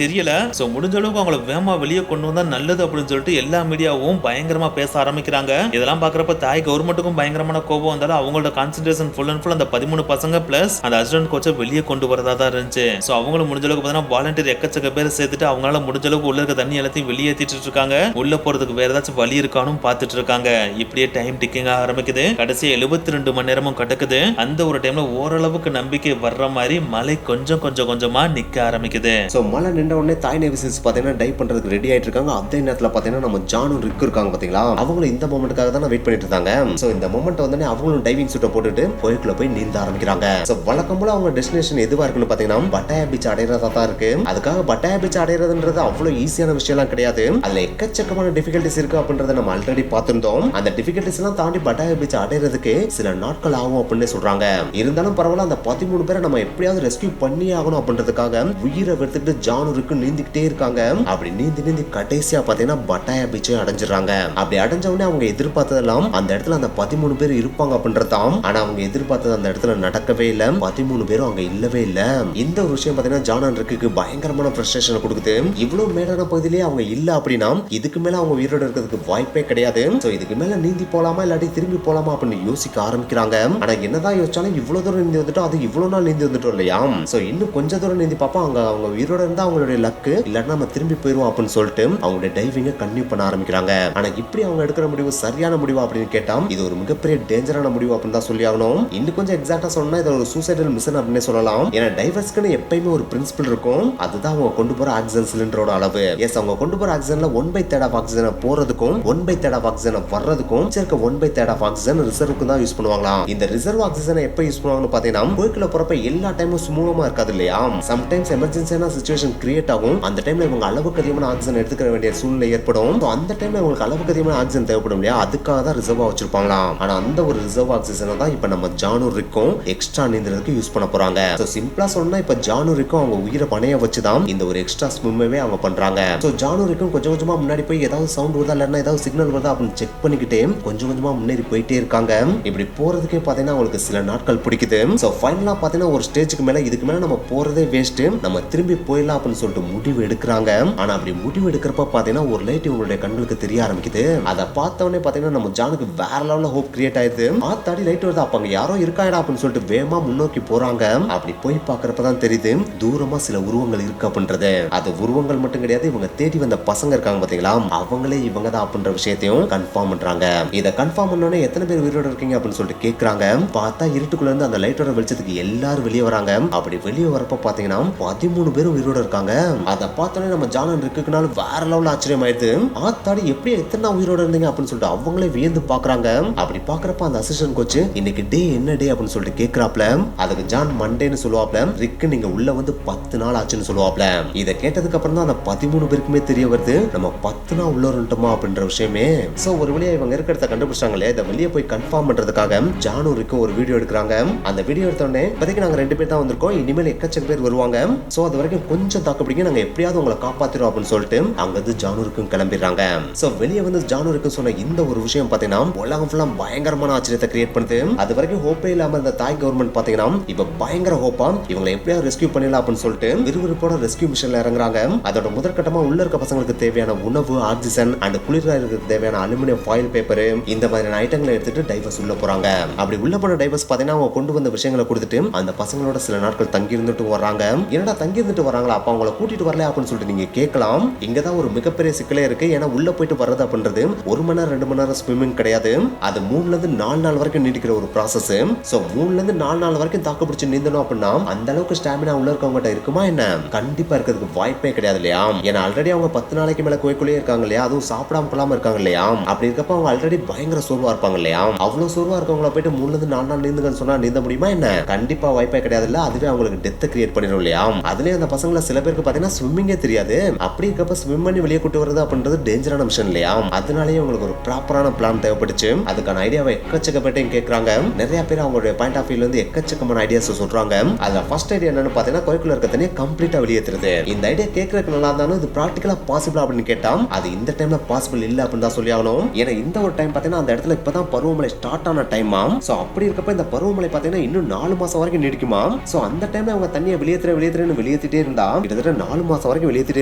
தெரியல. சோ முடிஞ்ச அளவுக்கு அவங்களை வேகமா வெளியே கொண்டு வந்தா நல்லது அப்படின்னு சொல்லிட்டு எல்லா மீடியாவும் பயங்கரமா பேச ஆரம்பிக்கிறாங்க. இதெல்லாம் பாக்குறப்ப தாய் கவர்மெண்ட்டுக்கும் பயங்கரமான கோபம் வந்தாலும் அவங்களோட கான்சென்ட்ரேஷன் ஃபுல் அண்ட் ஃபுல் அந்த 13 பசங்க பிளஸ் அந்த அசிஸ்டன்ட் கோச்சை வெளியே கொண்டு வரதா தான் இருந்துச்சு. சோ அவங்களும் முடிஞ்ச அளவுக்கு பார்த்தீங்கன்னா வாலண்டியர் எக்கச்சக்க பேர் சேர்த்துட்டு அவங்களால முடிஞ்ச அளவுக்கு உள்ள இருக்க தண்ணி எல்லாத்தையும் வெளியேற்றிட்டு இருக்காங்க. உள்ள போறதுக்கு வேற ஏதாச்சும் வழி இருக்கானும் பார்த்துட்டு இருக்காங்க. இப்படியே டைம் டிக்கிங் ஆரம்பிக்குது. கடைசி 72 மணி நேரமும் கிடக்குது. அந்த ஒரு டைம்ல ஓரளவுக்கு நம்பிக்கை வர்ற மாதிரி மழை கொஞ்சமா நிக்க ஆரம்பிக்குது.
சோ மழை நின்ற உடனே தாய் நேவி சீல்ஸ் பாத்தீங்கன்னா டைவ் பண்றதுக்கு ரெடி ஆயிட்டு இருக்காங்க. அதே நேரத்துல பாத்தீங்கன்னா நம்ம ஜானும் ரிக் இருக்காங்க பாத்தீங்களா, அவங்களும் இந்த மொமெண்ட்டுக்காக தான் வெயிட் பண்ணிட்டு இருந்தாங்க. சோ இந்த மொமெண்ட் வந்து அவங்களும் டைவிங் சூட்டை போட்டுட்டு கோயிலுக்குள்ள போய் நீந்த ஆரம்பிக்கிறாங்க. சோ வழக்கம் போல அவங்க டெஸ்டினேஷன் எதுவா இருக்குன்னு பாத்தீங்கன்னா பட்டாயா பீச் அடையறதா தான் இருக்கு. அதுக்காக பட்டாயா பீச் அடையறதுன்றது அவ்வளவு ஈஸியான விஷயம் எல்லாம் கிடையாது. அதுல எக்கச்சக்கமான டிஃபிகல்டிஸ் இருக்கு அப்படின்றத நம்ம ஆல்ரெடி பார்த்திருந்தோம். அந்த டிஃபிகல்டிஸ் எல்லாம் தாண்டி பட்டாயா பீச் அடையறதுக்கு சில நாட்கள் ஆகும் அப்படின்னு சொல்றாங்க. இருந்தாலும் பரவாயில்ல, அந்த 13 பேரை நம்ம எப்படியாவது ரெஸ்கியூ பண்ணி ஆகணும் அப்படின்றதுக்காக உயிரை வெறுத்துட்டு ஜானுருக்கு நீந்திக்கிட்டே இருக்காங்க. அப்படி நீந்தி கடைசியா பாத்தீங்கன்னா பட்டாயா பீச்சை அடைஞ்சிடறாங்க. அப்படி அடைஞ்ச உடனே அவங்க எதிர்பார்த்ததெல்லாம் அந்த இடத்துல அந்த 13 பேர் இருப்பாங்க அப்படின்றதாம். ஆனா அவங்க எதிர்பார்த்தது அந்த இடத்துல நடக்கவே இல்ல. 13 பேரும் அங்க இல்லவே இல்ல. இந்த ஒரு விஷயம் பாத்தீங்கன்னா ஜான் அண்ட் ரிக்குக்கு பயங்கரமான ஃப்ரஸ்ட்ரேஷன் கொடுக்குது. இவ்வளவு மேடான பகுதியிலேயே அவங்க இல்ல அப்படின்னா இதுக்கு மேல அவங்க உயிரோட இருக்கிறதுக்கு வாய்ப்பே கிடையாது. சோ இதுக்கு மேல நீந்தி போலாமா இல்லாட்டி திரும்பி போலாமா அப்படின்னு யோசிக்க ஆரம்பிக்கிறாங்க. ஆனா என்னதான் யோசிச்சாலும் இவ்வளவு தூரம் நீந்தி வந்துட்டோம், அது இவ்வளவு நாள் நீந்தி வந்துட்டோம் இல்லையா. சோ இன்னும் கொஞ்ச தூரம் நீந்தி பாப்பா அவங்க உயிரோட இருந்தா அவங்களுடைய லக்கு, இல்லாட்டி நம்ம திரும்பி போயிருவோம் அப்படின்னு சொல்லிட்டு அவங்களுடைய டைவிங்க கன்டினியூ பண்ண ஆரம்பிக்கிறாங்க. ஆனா இப்படி அவங்க எடுக்கிற முடிவு சரியான முடிவு அப்படின்னு கேட்டா இது ஒரு மிகப்பெரிய டேஞ்சரான முடிவு அப்படின்னு தான் சொல்லி ஆகணும். இன்னும் கொஞ்சம் எக்ஸாக்டா சொன்னா இது ஒரு சூசைடல் மிஷன் அப்படின்னு சொல்லலாம். ஏன்னா டைவர்ஸ்க்கு எப்பயுமே ஒரு பிரின்சிபல் இருக்கும். அதுதான் அவங்க கொண்டு போற ஆக்சிஜன் சிலிண்டரோட அளவு. எஸ், அவங்க கொண்டு போற ஆக்சிஜன்ல 1/3 ஆஃப் ஆக்சிஜனை போறதுக்கும் 1/3 ஆஃப் ஆக்சிஜனை வர்றதுக்கும் சேர்க்க 1/3 ஆஃப் ஆக்சிஜன் ரிசர்வுக்கு தான் யூஸ் பண்ணுவாங்களாம். இந்த ரிசர்வ் ஆக்சிஜனை எப்ப யூஸ் பண்ணுவாங்கன்னு பாத்தீங்கன்னா கோயிலுக்குள்ள போறப்ப எல்லா டைமும் சுமூகமா இருக்காது இல்லையா. சம்டைம்ஸ் எமர்ஜென்சியான சிச்சுவேஷன் கிரியேட் ஆகும். அந்த டைம்ல இவங்க அளவுக்கு அதிகமான ஆக்சிஜன் எடுத்துக்க வேண்டிய சூழ்நிலை ஏற்படும். அந்த டைம்ல உங்களுக்கு அளவுக்கு அதிகமான ஆக்சிஜன் தேவைப்படும் இல்லையா, அதுக்காக தான் ரிசர்வா வச்சிருப்பாங்களாம். ஆனா அந்த ஒரு ரிசர்வ் ஆக்சிஜனை தான் இப்ப நம்ம ஜானு ரிக்கும் எக்ஸ்ட்ரா நீந்துறதுக்கு யூஸ் பண்ண போறாங்க. சோ சிம்பிளா சொன்னா இப்ப ஜானு ரிக்கும் அவங்க உயிரை பணைய வச்சுதான் இந்த ஒரு எக்ஸ்ட்ரா ஸ்விம்மே அவங்க பண்றாங்க. சோ ஜானு ரிக்கும் கொஞ்சமா முன்னாடி போய் ஏதாவது சவுண்ட் வருதா இல்லன்னா ஏதாவது சிக்னல் வருதா அப்படின்னு செக் பண்ணிக்கிட்டே கொஞ்சமா முன்னேறி போயிட்டே இருக்காங்க. இப்படி போறதுக்கே பாத்தீங்கன்னா அவங்களுக்கு சில நாட்கள் பிடிக்குது. சோ ஃபைனலா பாத்தீங்கன்னா ஒரு ஸ்டேஜுக்கு மேல இதுக்கு மேல நம்ம போறதே வேஸ்ட், நம்ம திரும்பி போயிடலாம் அப்படின்னு சொல்லிட்டு முடிவு எடுக்கிறாங்க. ஆனா அப்படி முடிவு எடுக்கிறப்ப பாத்தீங்கன்னா ஒரு லைட் இவங்களுடைய கண்களுக்கு தெரிய ஆரம்பிக்குது. அதை பார்த்தவொடனே பாத்தீங்கன்னா நம்ம ஜானுக்கு வேற லெவல்ல ஹோப் கிரியேட் ஆயிடுது. ஆத்தாடி லைட் வருது, அப்ப அங்க யாரோ இருக்காடா அப்படின்னு சொல்லிட்டு வேகமா முன்னோக்கி போறாங்க. அப்படி போய் பாக்குறப்பதான் தெரியுது தூரமா சில உருவங்கள் இருக்கு அப்படின்றது. அது உருவங்கள் மட்டும் கிடையாது, இவங்க தேடி வந்த பசங்க இருக்காங்க பாத்தீங்களா, அவங்களே இவங்க தான் அப்படின்ற விஷயத்தையும் கன்ஃபார்ம் பண்றாங்க. இதை கன்ஃபார்ம் பண்ணோன்னே எத்தனை பேர் உயிரோட இருக்கீங்க அப்படின்னு சொல்லிட்டு கேக்குறாங்க. பார்த்தா இருட்டுக்குள்ள இருந்து அந்த லைட்டோட வெளிச்சத்துக்கு எல்லாரும் வெளியே வராங்க. அப்படி வெளியே வரப்ப பாத்தீங்கன்னா 13 பேரும் உயிரோட இருக்காங்க. அதை பார்த்தோன்னே நம்ம ஜான் இருக்குனால வேற லெவல்ல ஆச்சரியம் ஆயிடுது. ஆத்தாடி எப்படி எத்தனை உயிரோட இருந்தீங்க அப்படின்னு சொல்லிட்டு அவங்களே வியந்து பாக்குறாங்க. அப்படி பாக்குறப்ப அந்த அசிஸ்டன்ட் கோச் இன்னைக்கு டே என்ன டே அப்படின்னு சொல்லிட்டு கேக்குறாப்ல. அதுக்கு ஜான் மண்டேன்னு சொல்லுவாப்ல. ரிக் நீங்க உள்ள வந்து 10 நாள் ஆச்சுன்னு சொல்லுவாப்ல. இதை கேட்டதுக்கு அப்புறம் தான் அந்த 13 பேருக்குமே தெரிய வருது நம்ம 10 நாள் உள்ள இருந்துட்டோமா அப்படின்ற விஷயமே. சோ ஒரு வழியா இவங்க இருக்கிறத கண்டுபிடிச்சாங்களே, இதை வெளியே போய் கன்ஃபார்ம் பண்றதுக்காக ஜானும் ரிக்கும் ஒரு வீடியோ எடுக்கிறாங்க. அந்த வீடியோ எடுத்தோடனே இப்போதைக்கு நாங்க 2 பேர் தான் வந்திருக்கோம், இனிமேல் எக்கச்சக்க பேர் வருவாங்க. சோ அது வரைக்கும் கொஞ்சம் தாக்குப்பிடிங்க, நாங்க எப்படியாவது உங்களை காப்பாத்திரோம் அப்படின்னு சொல்லிட்டு அங்கிருந்து ஜானுருக்கும் கிளம்பிடுறாங்க. சோ வெளியே வந்து ஜானுருக்கு சொன்ன இந்த ஒரு விஷயம் பாத்தீங்கன்னா உலகம் ஃபுல்லா பயங்கரமான ஆச்சரியத்தை கிரியேட் பண்ணுது. அது வரைக்கும் ஹோப்பே இல்லாம இந்த தாய் கவர்மெண்ட் பாத்தீங்கன்னா இப்ப பயங்கர ஹோப்பா இவங்களை எப்படியாவது ரெஸ்கியூ பண்ணிடலாம் அப்படின்னு சொல்லிட்டு விறுவிறுப்போட ரெஸ்கியூ மிஷன்ல இறங்குறாங்க. அதோட முதற்கட்டமா உள்ள இருக்க பசங்களுக்கு தேவையான உணவு, ஆக்சிஜன் அண்ட் குளிர்காயத்துக்கு தேவையான அலுமினியம் ஃபாயில் பேப்பர் இந்த மாதிரியான ஐட்டங்களை எடுத்துட்டு டைவர்ஸ் உள்ள போறாங்க. அப்படி உள்ள போன டைவர்ஸ் பாத்தீங்கன்னா அவங்க கொண்டு வந்த விஷயங்களை கொடுத்துட்டு அந்த பசங்களோட சில நாட்கள் தங்கி இருந்துட்டு வர்றாங்க. என்னடா தங்கி இருந்துட்டு வராங்களா, அப்ப அவங்களை கூட்டிட்டு வரல அப்படின்னு சொல்லிட்டு நீங்க கேட்கலாம். இங்கதான் ஒரு மிகப்பெரிய சிக்கலே இருக்கு. ஏன்னா உள்ள போயிட்டு வர்றது அப்படின்றது 1 மணி நேரம் 2 மணி நேரம் ஸ்விம்மிங் கிடையாது. அது 3ல இருந்து 4 நாள் வரைக்கும் நீடிக்கிற ஒரு ப்ராசஸ். சோ 3ல இருந்து 4 நாள் வரைக்கும் தாக்கு பிடிச்சு நீந்தணும் அப்படின்னா அந்த அளவுக்கு ஸ்டாமினா உள்ள இருக்கவங்ககிட்ட இருக்குமா என்ன? கண்டிப்பா இருக்கிறதுக்கு வாய்ப்பே கிடையாது இல்லையா. ஏன்னா ஆல்ரெடி அவங்க 10 நாளைக்கு மேல கோயிலுக்குள்ளே இருக்காங்க இல்லையா, அதுவும் சாப்பிடாம கொள்ளாம இருக்காங்க இல்லையா. அப்படி இருக்கப்ப அவங்க ஆல்ரெடி பயங்கர சோர்வா இருப்பாங்க இல்லையா. அவ்வளவு சோர்வா இருக்கவங்கள போயிட்டு 3ல இருந்து 4 நாள் நீந்துங்கன்னு சொன்னா நீந்த முடியுமா என்ன? கண்டிப்பா வாய்ப்பே கிடையாது இல்ல. அதுவே அவங்களுக்கு டெத்தை கிரியேட் பண்ணிடும் இல்லையா. அதுலயே அந்த பசங்கள சில பேருக்கு பாத்தீங்கன்னா ஸ்விம்மிங்கே தெரியாது. அப்படி இருக்கப்ப ஸ்விம் பண்ணி வெளியே கூட்டு வரது அப்படின்றது டேஞ்சரான விஷயம் இல்லையா. அதனாலேயே உங்களுக்கு ஒரு ப்ராப்பரான பிளான் தேவைப்படுச்சு. அதுக்கான ஐடியாவை எக்கச்சக்கப்பட்டையும் கேட்கறாங்க. நிறைய பேர் அவங்களுடைய பாயிண்ட் ஆஃப் வியூல இருந்து எக்கச்சக்கமான ஐடியாஸ் சொல்றாங்க. அதுல ஃபர்ஸ்ட் ஐடியா என்னன்னு பாத்தீங்கன்னா கோயிலுக்குள்ள இருக்க தண்ணியை கம்ப்ளீட்டா வெளியேற்றுறது. இந்த ஐடியா கேட்கறதுக்கு நல்லா இருந்தாலும் இது பிராக்டிகலா பாசிபிள் அப்படின்னு கேட்டா அது இந்த டைம்ல பாசிபிள் இல்ல அப்படின்னு தான் சொல்லி ஆகணும். ஏன்னா இந்த ஒரு டைம் பாத்தீங்கன்னா அந்த இடத்துல இப்பதான் பருவமழை ஸ்டார்ட் ஆன டைமா. சோ அப்படி இருக்கப்ப இந்த பருவமழை பாத்தீங்கன்னா இன்னும் 4 மாசம் வரைக்கும் நீடிக்குமா. சோ அந்த டைம்ல அவங்க தண்ணி தண்ணியை வெளியேற்றுறேன்னு வெளியேற்றிட்டே இருந்தா கிட்டத்தட்ட 4 மாசம் வரைக்கும் வெளியேற்றிட்டே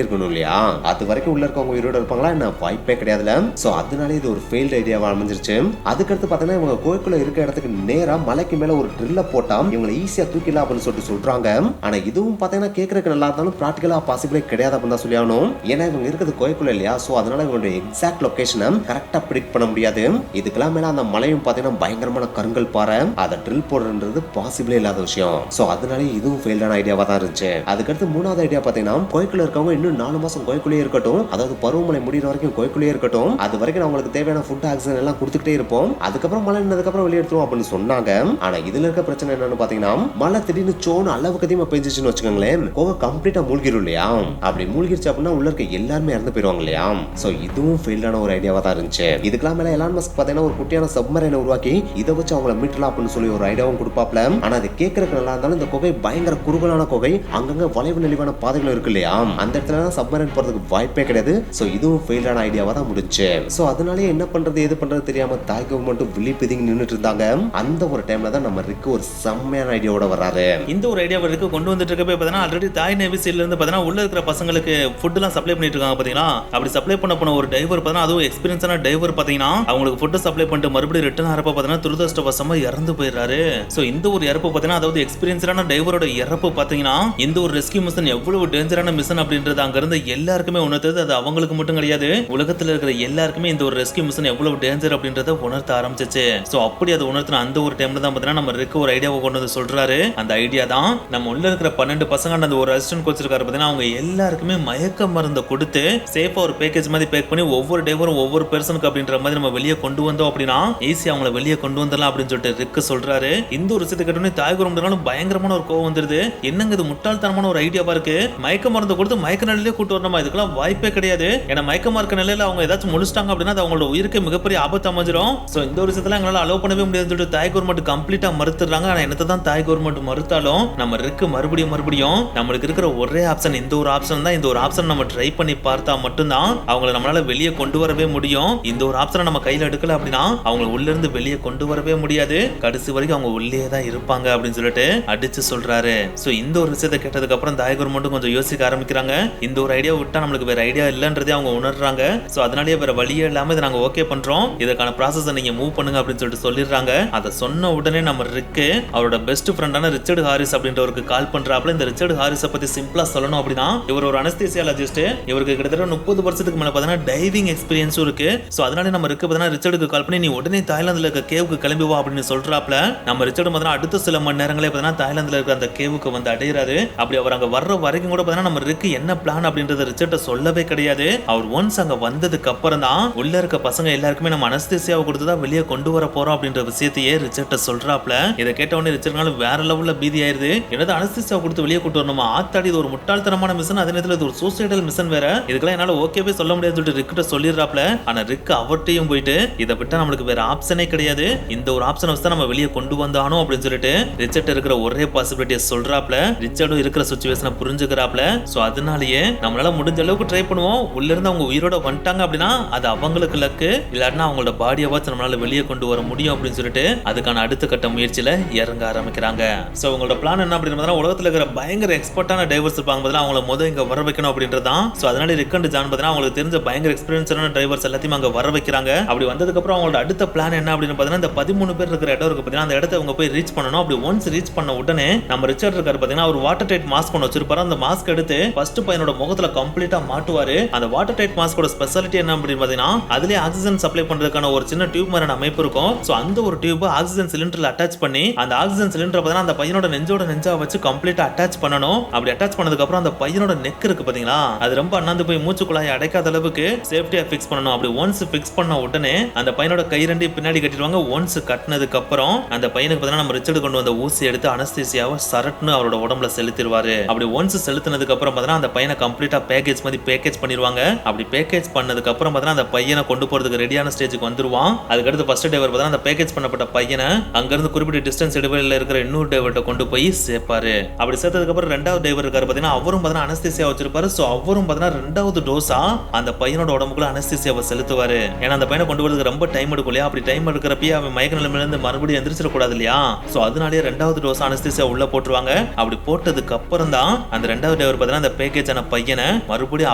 இருக்கணும் இல்லையா? அது வரைக்கும் உள்ள இருக்கவங்க உயிரோட இருப்பாங்களா என்ன? வாய்ப்பே கிடையாதுல. சோ அதனால இது ஒரு ஃபெயில்ட் ஐடியாவா அமைஞ்சிருச்சு. அதுக்கடுத்து பாத்தீங்கன்னா இவங்க கோயிலுக்குள்ள இருக்க இடத்துக்கு நேரா மலைக்கு மேல ஒரு ட்ரில்ல போட்டா இவங்களை ஈஸியா தூக்கிடலாம் அப்படின்னு சொல்றாங்க. ஆனா இதுவும் பாத்தீங்கன்னா கேட்கறதுக்கு நல்லா இருந்தாலும் பிராக்டிகலா பாசிபிளே கிடையாது அப்படின்னு தான் சொல்லி ஆகணும். ஏன்னா இவங்க இருக்கிறது கோயிலுக்குள்ள இல்லையா? சோ அதனால இவங்களுடைய எக்ஸாக்ட் லொகேஷனை கரெக்டா ப்ரெடிக்ட் பண்ண முடியாது. இதுக்கெல்லாம் மேல அந்த மலையும் பாத்தீங்கன்னா பயங்கரமான கருங்கல் பாறை, அதை ட்ரில் போடுறது பாசிபிளே இல்லாத விஷயம். சோ அதனால இதுவும் ஃபெயில்டான ஐடியாவா தான் இருந்துச்சு. அதுக்கடுத்து மூணாவது ஐடியா பாத்தீங்கன்னா கோயிலுக்குள்ள இருக்கவங்க இன்னும் 4 மாசம் கோயிலுக்குள்ளே இருக்கட்டும், அதாவது பருவமழை முடிகிற வரைக்கும் கோயிலுக்குள்ளே இருக்கட்டும், அது வரைக்கும் அவங்களுக்கு தேவையான ஃபுட் ஆக்சிஜன் எல்லாம் கொடுத்துக்கிட்டே இருப்போம், அதுக்கப்புறம் மழை நின்னதுக்கு அப்புறம் வெளியேற்றுவோம் அப்படின்னு சொன்னாங்க. ஆனா இதுல இருக்க பிரச்சனை என்னன்னு பாத்தீங்கன்னா மழை திடீர்னு சோன்னு அளவுக்கு அதிகமா பெஞ்சிச்சுன்னு வச்சுக்கோங்களேன், கோவை கம்ப்ளீட்டா மூழ்கிடும் இல்லையா? அப்படி மூழ்கிருச்சு அப்படின்னா உள்ள இருக்க எல்லாருமே இறந்து போயிருவாங்க இல்லையா? சோ இதுவும் ஃபெயில்டான ஒரு ஐடியாவா தான் இருந்துச்சு. இதுக்கெல்லாம் மேல எலான் மஸ்க் பாத்தீங்கன்னா ஒரு குட்டியான சப்மரைனை உருவாக்கி இதை வச்சு அவங்கள மீட்டலாம் அப்படின்னு சொல்லி ஒரு ஐடியாவும் கொடுப்பாப்ல. ஆனா அது கேட்கறதுக்கு நல்லா இருந்தாலும் இந்த குகை பயங்கர குறுகலான குகை, அங்கங்க வளைவு நெளிவான பாதைகள் இருக்கு இல்லையா? அந்த இடத்துல சப்மரைன் போறதுக்கு வாய்ப்பே கிடையாது. சோ இதுவும் ஃபெயிலான ஐடியாவா தான் முடிஞ்சு. சோ அதனாலே என்ன பண்றது எது பண்றது தெரியாம தாய் கவர்மெண்ட் விழிப்பிதிங்க நின்னுட்டு இருந்தாங்க. அந்த ஒரு டைம்ல தான் நம்ம ரிக்கு ஒரு செம்மையான ஐடியாவோட வராரு.
இந்த ஒரு ஐடியா ரிக்கு கொண்டு வந்துட்டு இருக்கப்ப பார்த்தீங்கன்னா ஆல்ரெடி தாய் நேவி சைடுல இருந்து பார்த்தீங்கன்னா உள்ள இருக்கிற பசங்களுக்கு ஃபுட் எல்லாம் சப்ளை பண்ணிட்டு இருக்காங்க பாத்தீங்களா? அப்படி சப்ளை பண்ண போன ஒரு டைவர் பார்த்தீங்கன்னா அதுவும் எக்ஸ்பீரியன்ஸான டைவர் பாத்தீங்கன்னா அவங்களுக்கு ஃபுட் சப்ளை பண்ணிட்டு மறுபடியும் ரிட்டர்ன் ஆறப்ப பார்த்தீங்கன்னா துரதிர்ஷ்டவசமா இறந்து போயிடுறாரு. சோ இந்த ஒரு இறப்பு பார்த்தீங்கன்னா அதாவது எக்ஸ்பீரியன்ஸான டைவரோட இறப்பு பாத்தீங்கன்னா இந்த ஒரு ரெஸ்கியூ மிஷன் எவ்வளவு டேஞ்சரான மிஷன் அப்படின்றது அங்க இருந்து எல்லாருக்குமே உணர்த்தது. அது அவங்களுக்கு மட்டும் கிடையாது, உலகத்துல இருக்கிற எல்லாருக்குமே இந்த ஒரு ரெஸ்கியூ மிஷன் எவ்வளவு டேஞ்சர் அப்படின்றத உணர்த்த ஆரம்பிச்சிச்சு. சோ அப்படி அது உணர்த்தின அந்த ஒரு டைம்ல தான் பாத்தீங்கன்னா நம்ம ரிக்கு ஒரு ஐடியாவை கொண்டு வந்து சொல்றாரு. அந்த ஐடியா தான் நம்ம உள்ள இருக்கிற 12 பசங்க அந்த ஒரு அசிஸ்டன்ட் கோச் இருக்காரு பாத்தீங்கன்னா அவங்க எல்லாருக்குமே மயக்க மருந்து கொடுத்து சேஃபா ஒரு பேக்கேஜ் மாதிரி பேக் பண்ணி ஒவ்வொரு டைவரும் ஒவ்வொரு பெர்சனுக்கு அப்படின்ற மாதிரி நம்ம வெளியே கொண்டு வந்தோம் அப்படின்னா ஈஸியா அவங்கள வெளியே கொண்டு வந்துடலாம் அப்படின்னு சொல்லிட்டு ரிக்கு சொல்றாரு. இந்த ஒரு விஷயத்தை கேட்டோன்னே தாய்குரம்னாலும் பயங்கரமான ஒரு கோவம் வந்துருது. என்னங்க இது முட்டாள்தனமான ஒரு ஐடியாவா இருக்கு, மயக்க மருந்து கொடுத்து மயக்க நிலையிலே கூட்டு வரணுமா? இதுக்கெல்லாம் வாய்ப்பே கிடையாது. ஏன்னா மயக்கமா இருக்க நிலையில அவங்க ஏதாச்சும் முடிச்சிட்டாங்க அப்படின்னா அது அவங்களோட உயிருக்கு மிகப்பெரிய ஆபத்து அமைஞ்சிரும். சோ இந்த ஒரு விஷயத்துல எங்களால அலோவ் பண்ணவே முடியாதுன்னு சொல்லிட்டு தாய் கவர்மெண்ட் கம்ப்ளீட்டா மறுத்துறாங்க. ஆனா என்னத்தை தான் தாய் கவர்மெண்ட் மறுத்தாலும் நம்ம ரிக்கு மறுபடியும் நம்மளுக்கு இருக்கிற ஒரே ஆப்ஷன் இந்த ஒரு ஆப்ஷன் தான். இந்த ஒரு ஆப்ஷன் நம்ம ட்ரை பண்ணி பார்த்தா மட்டும்தான் அவங்களை நம்மளால வெளியே கொண்டு வரவே முடியும். இந்த ஒரு ஆப்ஷனை நம்ம கையில எடுக்கல அப்படின்னா அவங்க உள்ள இருந்து வெளியே கொண்டு வரவே முடியாது, கடைசி வரைக்கும் அவங்க உள்ளே தான் இருப்பாங்க அப்படின்னு சொல்லிட்டு அடிச்சு சொல்றாரு. சோ இந்த ஒரு விஷயத்தை கேட்டதுக்கு அப்புறம் தாய் கவர்மெண்ட் கொஞ்சம் யோசிக்க ஆரம்பிக்கிறாங்க. இந்த ஒரு ஐடியா விட்டா நம்மளுக்கு வேற ஐடியா இல்லன்றதே அவங்க உணர்றாங்க. சோ அதனாலேயே வேற வழியே இல்லாம இதை நாங்க ஓகே பண்றோம், இதுக்கான ப்ராசஸ் நீங்க மூவ் பண்ணுங்க அப்படின்னு சொல்லிட்டு சொல்லிடுறாங்க. அதை சொன்ன உடனே நம்ம ரிக்கு அவரோட பெஸ்ட் ஃப்ரெண்டான ரிச்சர்ட் ஹாரிஸ் அப்படின்றவருக்கு கால் பண்றாப்ல. இந்த ரிச்சர்ட் ஹாரிஸை பத்தி சிம்பிளா சொல்லணும் அப்படின்னா இவர் ஒரு அனஸ்தீசியாலஜிஸ்ட். இவருக்கு கிட்டத்தட்ட 30 வருஷத்துக்கு மேல பார்த்தீங்கன்னா டைவிங் எக்ஸ்பீரியன்ஸும் இருக்கு. சோ அதனால நம்ம ரிக்கு பார்த்தீங்கன்னா ரிச்சர்டுக்கு கால் பண்ணி நீ உடனே தாய்லாந்துல இருக்க கேவுக்கு கிளம்பி வா அப்படின்னு சொல்றாப்ல. நம்ம ரிச்சர்ட் பார்த்தீங்கன்னா அடுத்த சில மணி நேரங்களே பார்த்தீங்கன்னா தாய்லாந்துல இருக்க அந்த கேவுக்கு வந்து அடையிறாரு. அப்படி அவர் அங்க வர்ற வரைக்கும் கூட பார்த்தீங்கன்னா நம்ம ரிக்கு என்ன பிளான் அப்படின்றத ரிச்சர்ட்ட சொல்லவே கிடையாது. அவர் ஒன்ஸ் அங்க வந்ததுக்கு அப்புறம் தான் உள்ள இருக்க பசங்க எல்லாருக்குமே நம்ம அனஸ்தீசியாவை கொடுத்துதான் வெளியே கொண்டு வர போறோம் அப்படின்ற விஷயத்தையே ரிச்சர்ட்ட சொல்றாப்ல. இதை கேட்ட உடனே ரிச்சர்ட்னால வேற லெவல்ல பீதி ஆயிருது. என்னது அனஸ்தீசியாவை கொடுத்து வெளியே கொண்டு வரணுமா? ஆத்தாடி இது ஒரு முட்டாள்தனமான மிஷன், அதே நேரத்துல இது ஒரு சூசைடல் மிஷன் வேற, இதுக்கெல்லாம் என்னால ஓகேவே சொல்ல முடியாது சொல்லிட்டு ரிக்கிட்ட சொல்லிடுறாப்ல. ஆனா ரிக் அவர்ட்டையும் போயிட்டு இதை விட்டா நம்மளுக்கு வேற ஆப்ஷனே கிடையாது, இந்த ஒரு ஆப்ஷனை வச்சு தான் நம்ம வெளியே கொண்டு வந்தானோ அப்படின்னு சொல்லிட்டு ரிச்சர்ட் இருக்கிற ஒரே பாசிபிலிட்டியை சொல்றாப்ல. ரிச்சர்டும் இருக்கிற சிச்சுவேஷனை புரிஞ்சுக்கிறாப்ல. சோ அதனாலேயே நம்மளால முடிஞ்ச அளவுக்கு ட்ரை பண்ணுவோம். உள்ள இருந்து அவங்க உயிரோட வந்துட்டாங்க அப்படின்னா அது அவங்களுக்கு லக்கு, இல்லாட்டினா அவங்களோட பாடியை வச்சு நம்மளால வெளியே கொண்டு வர முடியும் அப்படின்னு சொல்லிட்டு அதுக்கான அடுத்த கட்ட முயற்சியில இறங்க ஆரம்பிக்கிறாங்க. சோ உங்களோட பிளான் என்ன அப்படின்றத உலகத்துல இருக்கிற பயங்கர எக்ஸ்பர்ட்டான டைவர்ஸ் இருப்பாங்க, அவங்கள முதல் இங்க வர வைக்கணும் அப்படின்றதான். சோ அதனால ரிக் அண்ட் ஜான் பார்த்தீங்கன்னா அவங்களுக்கு தெரிஞ்ச பயங்கர எக்ஸ்பீரியன்ஸான டிரைவர்ஸ் எல்லாத்தையும் அங்க வர வைக்கிறாங்க. அப்படி வந்ததுக்கு அப்புறம் அவங்களோட அடுத்த பிளான் என்ன அப்படின்னு பார்த்தீங்கன்னா இந்த 13 பேர் இருக்கிற இடம் இருக்கு பார்த்தீங்கன்னா அந்த இடத்தை அவங்க போய் ரீச் பண்ணணும். அப்படி ஒன்ஸ் ரீச் பண்ண உடனே நம்ம ரிச்சர்ட் இருக்காரு பார்த்தீங்கன்னா ஒரு வாட்டர் டைட் மாஸ்க் ஒன்று வச்சிருப்பாரு. அந்த மாஸ்க் எடுத்து ஃபர்ஸ்ட் பையனோட முகத்துல கம்ப்ளீட்டா மாட்டுவாரு. அந்த வாட்டர் டைட் மாஸ்கோட ஸ்பெஷாலிட்டி என்ன அப்படின்னு பார்த்தீங்கன்னா அதுலயே ஆக்சிஜன் சப்ளை பண்றதுக்கான ஒரு சின்ன டியூப் மாதிரியான அமைப்பு இருக்கும். சோ அந்த ஒரு டியூப் ஆக்சிஜன் சிலிண்டர்ல அட்டாச் பண்ணி அந்த ஆக்சிஜன் சிலிண்டர் பார்த்தீங்கன்னா அந்த பையனோட நெஞ்சோட நெஞ்சா வச்சு கம்ப்ளீட்டா அட்டாச் பண்ணணும். அப்படி அட்டாச் பண்ணதுக்கு அப்புறம் அந்த பையனோட நெக் இருக்கு பாத்தீங்களா, அது ரொம்ப அண்ணாந்து போய் மூச்சு குழாயை அடைக்காத அளவுக்கு சேஃப்டியா ஃபிக்ஸ் பண்ணணும். அப்படி ஒன்ஸ் ஃபிக்ஸ் பண்ண உடனே அந்த பையனோட கை ரெண்டு பின்னாடி கட்டிடுவாங்க. ஒன்ஸ் கட்டினதுக்கு அப்புறம் அந்த பையனுக்கு பார்த்தீங்கன்னா நம்ம ரிச்சர்ட் கொண்டு வந்த ஊசி எடுத்து அனஸ்தீசியாவை சரட்னு அவரோட உடம்புல செலுத்திடுவாரு. அப்படி ஒன்ஸ் செலுத்தினதுக்கு அப்புறம் பார்த்தீங்கன்னா அந்த பையனை கம்ப்ளீட்டா பேக்கேஜ் மாதிரி பேக்கேஜ் பண்ணிடுவாங்க. அப்படி பேக்கேஜ் பண்ணதுக்கு அப்புறம் பார்த்தீங்கன்னா அந்த பையனை கொண்டு போறதுக்கு ரெடியான ஸ்டேஜுக்கு வந்துருவான். அதுக்கடுத்து ஃபர்ஸ்ட் டிரைவர் பார்த்தீங்கன்னா அந்த பேக்கேஜ் பண்ணப்பட்ட பையனை அங்கிருந்து குறிப்பிட்ட டிஸ்டன்ஸ் இடைவெளியில் இருக்கிற இன்னொரு டிரைவர்கிட்ட கொண்டு போய் சேர்ப்பாரு. அப்படி சேர்த்ததுக்கு அப்புறம் ரெண்டாவது டிரைவர் இருக்காரு பார்த்தீங்கன்னா அவரும் பார்த்தீங்கன்னா அனஸ்தீசியா வச்சிருப்பாரு. சோ அவரும் பார்த்தீங்கன்னா ரெண்டாவது டோஸா அந்த பையனோட உடம்புக்குள்ள அனஸ்தீசியாவை செலுத்துவாரு. ஏன்னா அந்த பையனை கொண்டு வரதுக்கு ரொம்ப டைம் எடுக்கும் இல்லையா? அப்படி டைம் எடுக்கிறப்ப அவன் மயக்க நிலைமையில இருந்து மறுபடியும் எந்திரிச்சிட கூடாது இல்லையா? சோ அதனாலேயே ரெண்டாவது டோஸ் அனஸ்தீசியா உள்ள போட்டுருவாங்க. அப்படி போட்டதுக்கு அப்புறம் தான் அந்த ரெண்டாவது டிரைவர் பார்த்தீங்கன்னா அந்த பேக்கேஜ் ஆன பையனை மறுபடியும்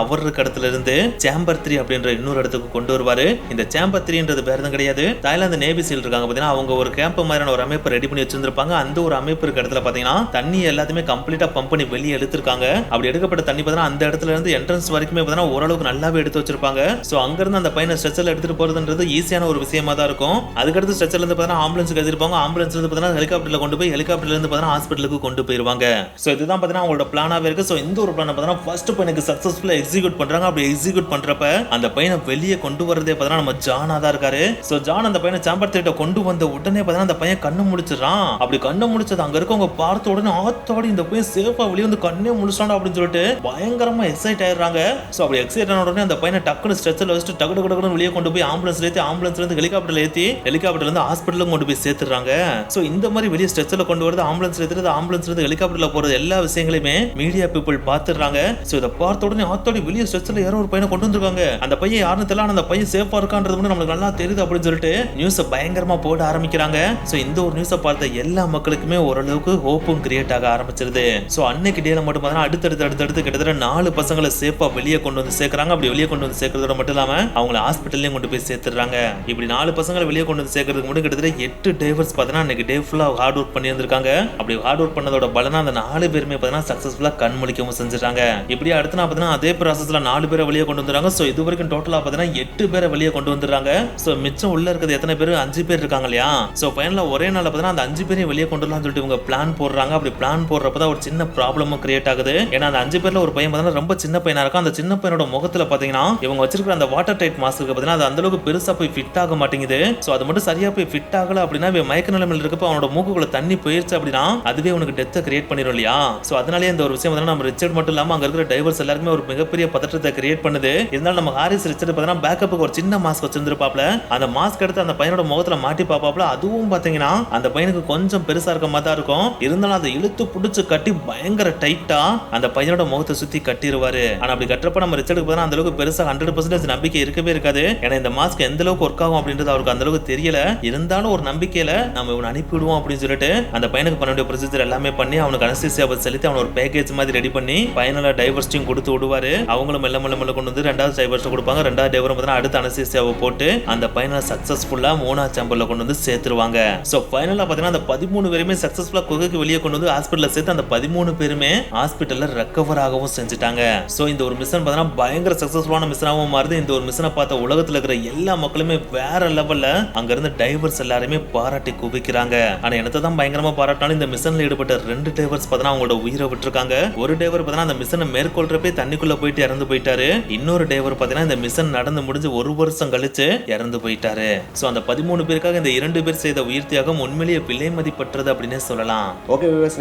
அவர் இருக்க இடத்துல இருந்து சேம்பர் 3 அப்படின்ற இன்னொரு இடத்துக்கு கொண்டு வருவாரு. இந்த சேம்பர் 3ன்றது வேற எதுவும் கிடையாது, தாய்லாந்து நேவி சீல் இருக்காங்க பாத்தீங்கன்னா, அவங்க ஒரு கேம்ப் மாதிரியான ஒரு அமைப்பு ரெடி பண்ணி வச்சிருந்திருப்பாங்க. அந்த ஒரு அமைப்பு இருக்க இடத்துல பாத்தீங்கன்னா தண்ணி எல்லாத்தையுமே கம்ப்ளீட்டா பம்ப் பண்ணி வெளியே எடுத்திருக்காங்க. அப்படி எடுக்கப்பட்ட தண்ணி பாத்தீங்கன்னா அந்த இடத்துல இருந்து என்ட்ரன்ஸ் வரைக்குமே பாத்தீங்கன்னா ஓரளவுக்கு நல்லாவே எடுத்து வச்சிருப்பாங்க. சோ அங்க இருந்து அந்த பையனை ஸ்ட்ரெச்சர்ல எடுத்துட்டு போறதுன்றது ஈஸியான ஒரு விஷயமா தான் இருக்கும். அதுக்கடுத்து ஸ்ட்ரெச்சர்ல இருந்து பாத்தீங்கன்னா ஆம்புலன்ஸ்க்கு எடுத்துருப்பாங்க. ஆம்புலன்ஸ்ல இருந்து பாத்தீங்கன்னா ஹெலிகாப்டர்ல கொண்டு போய் ஹெலிகாப்டர்ல இருந்து பாத்தீங்கன்னா ஹாஸ்பிடலுக்கு கொண்டு போயிருவாங்க. சோ இதுதான் பாத்தீங்கன்னா அவங்களோட பிளானாவே இருக்கு. சோ இந்த ஒரு பிளான் பாத்தீங்கன்னா ஃபர்ஸ்ட் பையனுக்கு சக்சஸ்ஃபுல்லா எக்ஸிக்யூட் பண்றாங்க. அப்படி எக்ஸிக்யூட் பண்றப்ப அந்த பையனை வெளியே கொண்டு வரதே பாத்தீங்கன்னா நம்ம ஜானா தான் இருக்காரு. சோ ஜான் அந்த பையனை சேம்பர் 3 கொண்டு வந்த உடனே பாத்தீங்கன்னா அந்த பையன் கண்ணு முழிச்சிடறான். அப்படி கண்ணு முழிச்சது அங்க இருக்கவங்க பார்த்த உடனே ஆத்தாடி இந்த பையன் சேஃபா வெளியே வந்து கண்ணே முழிச்சான் அப்படின்னு சொல்லிட்டு பயங்கரமா எக்ஸைட் ஆயிடுறாங்க. சோ அப்படி எக்ஸைட் ஆன உடனே அந்த பையனை டக்குனு ஸ்ட்ரெச்சர்ல வச்சுட்டு டக்கு வெளியே கொண்டு போய் ஆம்புலன்ஸ்ல ஏத்தி ஆம்புலன்ஸ்ல இருந்து ஹெலிகாப்டர்ல ஏத்தி ஹெலிகாப்டர்ல இருந்து ஹாஸ்பிடலுக்கு கொண்டு போய் சேர்த்துறாங்க. சோ இந்த மாதிரி வெளியே ஸ்ட்ரெச்சர்ல கொண்டு வரது, ஆம்புலன்ஸ்ல ஏத்துறது, ஆம்புலன்ஸ்ல இருந்து ஹெலிகாப்டர்ல போறது எல்லா விஷயங்களையுமே மீடியா பீப்புள் பாத்துறாங்க. சோ இத பார்த்த உடனே ஆத்தாடி வெளியே ஸ்ட்ரெச்சர்ல யாரோ ஒரு பையனை கொண்டு வந்திருக்காங்க, அந்த பையன் யாருன்னு தெரியல, அந்த பையன் சேஃபா இருக்கான்றது மட்டும் நமக்கு நல்லா தெரியுது அப்படின்னு சொல்லிட்டு நியூஸை பயங்கரமா போட ஆரம்பிக்கிறாங்க. சோ இந்த ஒரு நியூஸை பார்த்த எல்லா மக்களுக்குமே ஓரளவுக்கு ஹோப்பும் கிரியேட் ஆக ஆரம்பிச்சிருது. சோ அன்னைக்கு டேல மட்டும் பார்த்தா அடுத்தடுத்து கிட்டத்தட்ட 4 பசங்களை சேஃபா வெளியே கொண்டு வந்து சேர்க்கறாங்க. அப்படி வெளியே கொண்டு வந்து சேர்க்கறதோட மட்டும் இல்லாம அவங்கள ஹாஸ்பிட்டல்லையும் கொண்டு போய் சேர்த்துறாங்க. இப்படி 4 பசங்களை வெளியே கொண்டு வந்து சேர்க்கறதுக்கு முன்னாடி கிட்டத்தட்ட 8 டிரைவர்ஸ் பார்த்தீங்கன்னா அன்னைக்கு டே ஃபுல்லா ஹார்ட் ஒர்க் பண்ணி இருந்திருக்காங்க. அப்படி ஹார்ட் ஒர்க் பண்ணதோட பலனா அந்த 4 பேருமே பார்த்தீங்கன்னா சக்சஸ்ஃபுல்லா கண்முழிக்கவும் செஞ்சுட்டாங்க. இப்படி அடுத்து பார்த்தீங்கன்னா அதே ப்ராசஸ்ல 4 பேரை வெளியே கொண்டு வந்துறாங்க. சோ இது வரைக்கும் டோட்டலா பார்த்தீங்கன்னா 8 பேரை வெளியே கொண்டு வந்துடுறாங்க. சோ மிச்சம் உள்ள இருக்கிறது எத்தனை பேர்? 5 பேர் இருக்காங்க இல்லையா? சோ ஃபைனலா ஒரே நாள்ல பார்த்தீங்கன்னா அந்த 5 பேரையும் வெளியே கொண்டு வரலாம்னு சொல்லிட்டு இவங்க பிளான் போடுறாங்க. அப்படி பிளான் போடுறப்பதான் ஒரு சின்ன ப்ராப்ளமும் கிரியேட் ஆகுது. ஏன்னா அந்த 5 பேர்ல ஒரு பையன் பார்த்தீங்கன்னா ரொம்ப சின்ன பையனா இருக்கும். அந்த சின்ன பையனோட முகத்துல பாத்தீங்கன்னா இவங்க வச்சிருக்கிற அந்த வாட்டர் டைட் மாஸ்க் பார்த்தீங்கன்னா அது அந்த அளவுக்கு பெருசா போய் ஃபிட் ஆக மாட்டேங்குது. சோ அது மட்டும் சரியா போய் ஃபிட் ஆகல அப்படின்னா மயக்க நிலைமையில இருக்கப்ப அவனோட மூக்குக்குள்ள தண்ணி போயிருச்சு அப்படின்னா அதுவே உனக்கு டெத்தை கிரியேட் பண்ணிரும் இல்லையா? சோ அதனாலே இந்த ஒரு விஷயம் வந்து நம்ம ரிச்சர்ட் மட்டும் இல்லாம அங்க இருக்கிற டைவர்ஸ் எல்லாருமே ஒரு மிகப்பெரிய பதற்றத்தை கிரியேட் பண்ணுது. இருந்தாலும் நம்ம ஹாரிஸ் ரிச்சர்ட் பார்த்தீங்கன்னா பேக்கப்புக்கு ஒரு சின்ன மாஸ்க் வச்சிருந்திருப்பாப்ல. அந்த மாஸ்க் எடுத்து அந்த பையனோட முகத்துல மாட்டி பாப்பாப்ல. அதுவும் பாத்தீங்கன்னா அந்த பையனுக்கு கொஞ்சம் பெருசா இருக்க மாதிரி தான் இருக்கும். இருந்தாலும் அதை இழுத்து புடிச்சு கட்டி பயங்கர டைட்டா அந்த பையனோட முகத்தை சுத்தி கட்டிடுவாரு. ஆனா அப்படி கட்டுறப்ப நம்ம ரிச்சர்டுக்கு பார்த்தா அந்த அளவுக்கு பெருசா 100% நம்பிக்கை இருக்கவே இருக்காது. ஏன்னா இந்த மாஸ்க் எந்த அளவுக்கு ஒர்க் ஆகும் அப்படின்றது அவருக்கு அந்த அளவுக்கு தெரியல. இருந்தாலும் ஒரு நம்பிக்கையில நம்ம இவனை அனுப்பிடுவோம் அப்படின்னு சொல்லிட்டு அந்த பையனுக்கு பண்ண வேண்டிய ப்ரொசீஜர் எல்லாமே பண்ணி அவனுக்கு அனஸ்தீசியாவை செலுத்தி அவன் ஒரு பேக்கேஜ் மாதிரி ரெடி பண்ணி ஃபைனலா டைவர்ஸ்டையும் கொடுத்து விடுவாரு. அவங்களும் மெல்ல கொண்டு வந்து 2வது டைவர்ஸ் கொடுப்பாங்க. 2வது டைவரும் பார்த்தீங்கன்னா அடுத்த அனஸ்தீசியாவை போட்டு அந்த பையனை சக்சஸ்ஃபுல்லா 3வது சேம்பர்ல கொண்டு வந்து சேர்த்துருவாங்க. சோ ஃபைனலா பார்த்தீங்கன்னா அந்த 13 பேருமே சக்சஸ்ஃபுல்லா குகைக்கு வெளியே கொண்டு வந்து ஹாஸ்பிட்டல்ல சேர்த்து அந்த 13 பேருமே ஹாஸ்பிட்டல்ல ரெக்கவர் ஆகவும் செஞ்சுட்டாங்க. சோ இந்த ஒரு மிஷன் பார்த்தீங்கன்னா பயங்கர சக்சஸ்ஃபுல்லான மிஷனாகவும் மாறுது. இந்த ஒரு மிஷனை பார்த்த உலகத்துல இருக்கிற எல்லா மக்களுமே வேற லெவல்ல அங்க இருந்து டைவர்ஸ் எல்லாருமே பாராட்டி குவிக்கிறாங்க. ஆனா என்னத்தை தான் பயங்கரமா பாராட்டினாலும் இந்த மிஷன்ல ஈடுபட்ட 2 டைவர்ஸ் பார்த்தீங்கன்னா அவங்களோட உயிரை விட்டுருக்காங்க. ஒரு டைவர் பார்த்தீங்கன்னா அந்த மிஷனை மேற்கொள்றப்பே தண்ணிக்குள்ள போயிட்டு இறந்து போயிட்டாரு. இன்னொரு டைவர் பார்த்தீங்கன்னா இந்த மிஷன் நடந்து முடிஞ்சு 1 வருஷம் கழிச்சு இறந்து போயிட்டாரு. சோ அந்த 13 பேருக்காக இந்த 2 பேர் செய்த உயிர் தியாகம் உண்மையிலேயே பிள்ளை மதிப்பற்றது அப்படின்னு சொல்லலாம்.
ஓகே வியூவர்ஸ்,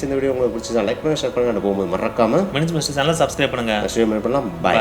இந்த வீடியோ உங்களுக்கு பிடிச்சா லைக் பண்ணுங்க, ஷேர் பண்ணுங்க, போகும்போது மறக்காம
மனித சேனலை சப்ஸ்கிரைப் பண்ணுங்க.
பை.